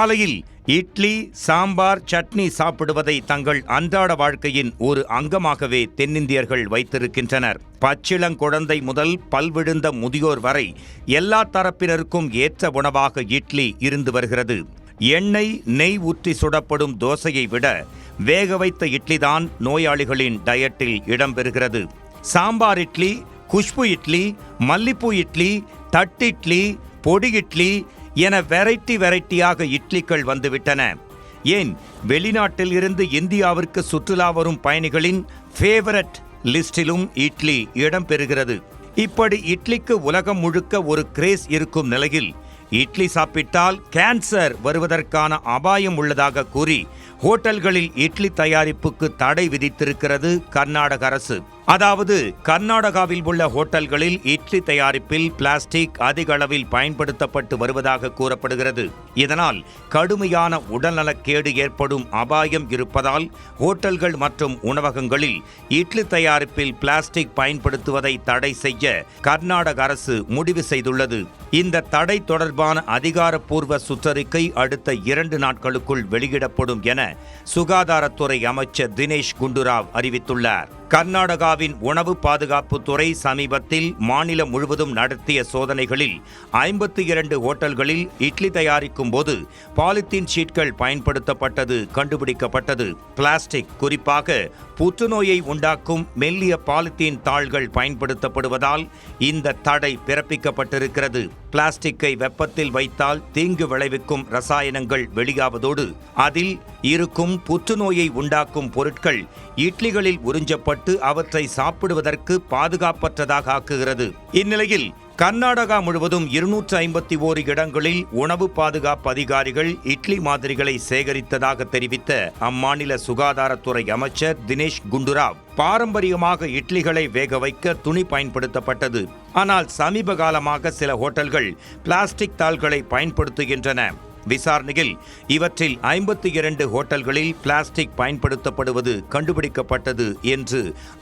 காலையில் இட்லி, சாம்பார், சட்னி சாப்பிடுவதை தங்கள் அன்றாட வாழ்க்கையின் ஒரு அங்கமாகவே தென்னிந்தியர்கள் வைத்திருக்கின்றனர். பச்சிளங்குழந்தை முதல் பல்விழுந்த முதியோர் வரை எல்லா தரப்பினருக்கும் ஏற்ற உணவாக இட்லி இருந்து வருகிறது. எண்ணெய், நெய் ஊற்றி சுடப்படும் தோசையை விட வேக வைத்த இட்லிதான் நோயாளிகளின் டயட்டில் இடம்பெறுகிறது. சாம்பார் இட்லி, குஷ்பு இட்லி, மல்லிப்பூ இட்லி, தட்டிட்லி, பொடி இட்லி என வெரைட்டியாக இட்லிகள் வந்துவிட்டன. ஏன், வெளிநாட்டில் இருந்து இந்தியாவிற்கு சுற்றுலா வரும் பயணிகளின் ஃபேவரட் லிஸ்டிலும் இட்லி இடம்பெறுகிறது. இப்படி இட்லிக்கு உலகம் முழுக்க ஒரு கிரேஸ் இருக்கும் நிலையில் இட்லி சாப்பிட்டால் கேன்சர் வருவதற்கான அபாயம் உள்ளதாக கூறி ஹோட்டல்களில் இட்லி தயாரிப்புக்கு தடை விதித்திருக்கிறது கர்நாடக அரசு. அதாவது, கர்நாடகாவில் உள்ள ஹோட்டல்களில் இட்லி தயாரிப்பில் பிளாஸ்டிக் அதிக அளவில் பயன்படுத்தப்பட்டு வருவதாக கூறப்படுகிறது. இதனால் கடுமையான உடல்நலக்கேடு ஏற்படும் அபாயம் இருப்பதால் ஹோட்டல்கள் மற்றும் உணவகங்களில் இட்லி தயாரிப்பில் பிளாஸ்டிக் பயன்படுத்துவதை தடை செய்ய கர்நாடக அரசு முடிவு செய்துள்ளது. இந்த தடை தொடர்பான அதிகாரப்பூர்வ சுற்றறிக்கை அடுத்த 2 நாட்களுக்குள் வெளியிடப்படும் என சுகாதாரத்துறை அமைச்சர் தினேஷ் குண்டுராவ் அறிவித்துள்ளார். கர்நாடகாவின் உணவு பாதுகாப்பு துறை சமீபத்தில் மாநிலம் முழுவதும் நடத்திய சோதனைகளில் 52 ஹோட்டல்களில் இட்லி தயாரிக்கும் போது பாலித்தீன் ஷீட்கள் பயன்படுத்தப்பட்டது கண்டுபிடிக்கப்பட்டது. பிளாஸ்டிக், குறிப்பாக புற்றுநோயை உண்டாக்கும் மெல்லிய பாலித்தீன் தாள்கள் பயன்படுத்தப்படுவதால் இந்த தடை பிறப்பிக்கப்பட்டிருக்கிறது. பிளாஸ்டிக்கை வெப்பத்தில் வைத்தால் தீங்கு விளைவிக்கும் ரசாயனங்கள் வெளியாவதோடு அதில் இருக்கும் புற்றுநோயை உண்டாக்கும் பொருட்கள் இட்லிகளில் உறிஞ்சப்பட்டு அவற்றை சாப்பிடுவதற்கு பாதுகாப்பற்றதாக ஆக்குகிறது. இந்நிலையில் கர்நாடகா முழுவதும் 251 இடங்களில் உணவு பாதுகாப்பு அதிகாரிகள் இட்லி மாதிரிகளை சேகரித்ததாக தெரிவித்த அம்மாநில சுகாதாரத்துறை அமைச்சர் தினேஷ் குண்டுராவ், பாரம்பரியமாக இட்லிகளை வேக வைக்க துணி பயன்படுத்தப்பட்டது. ஆனால் சமீப காலமாக சில ஹோட்டல்கள் பிளாஸ்டிக் தாள்களை பயன்படுத்துகின்றன. விசாரணையில் இவற்றில் 52 ஹோட்டல்களில் பிளாஸ்டிக் பயன்படுத்தப்படுவது கண்டுபிடிக்கப்பட்டது என்று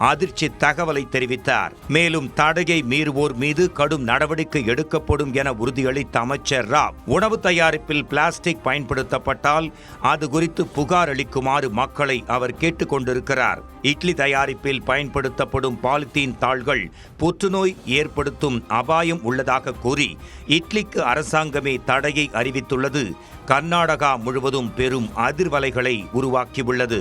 அதிர்ச்சி தகவலை தெரிவித்தார். மேலும் தடையை மீறுவோர் மீது கடும் நடவடிக்கை எடுக்கப்படும் என உறுதியளித்த அமைச்சர் ராவ், உணவு தயாரிப்பில் பிளாஸ்டிக் பயன்படுத்தப்பட்டால் அது குறித்து புகார் அளிக்குமாறு மக்களை அவர் கேட்டுக் கொண்டிருக்கிறார். இட்லி தயாரிப்பில் பயன்படுத்தப்படும் பாலித்தீன் தாள்கள் புற்றுநோய் ஏற்படுத்தும் அபாயம் உள்ளதாக கூறி இட்லிக்கு அரசாங்கமே தடையை அறிவித்துள்ளது கர்நாடகா முழுவதும் பெரும் அதிர்வலைகளை உருவாக்கியுள்ளது.